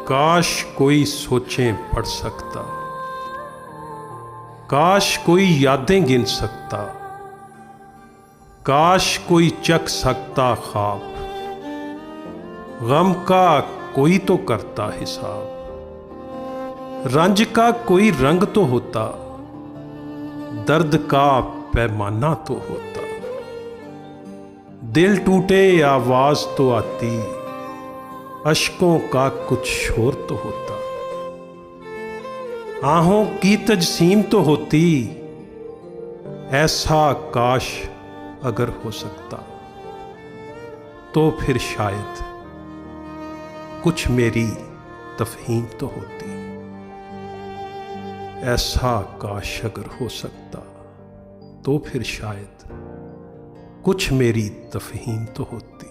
काश कोई सोचें पढ़ सकता, काश कोई यादें गिन सकता, काश कोई चख सकता ख्वाब, गम का कोई तो करता हिसाब, रंज का कोई रंग तो होता, दर्द का पैमाना तो होता, दिल टूटे आवाज तो आती, अश्कों का कुछ शोर तो होता, आहों की तजसीम तो होती, ऐसा काश अगर हो सकता, तो फिर शायद कुछ मेरी तफहीम तो होती। ऐसा काश अगर हो सकता, तो फिर शायद कुछ मेरी तफहीम तो होती।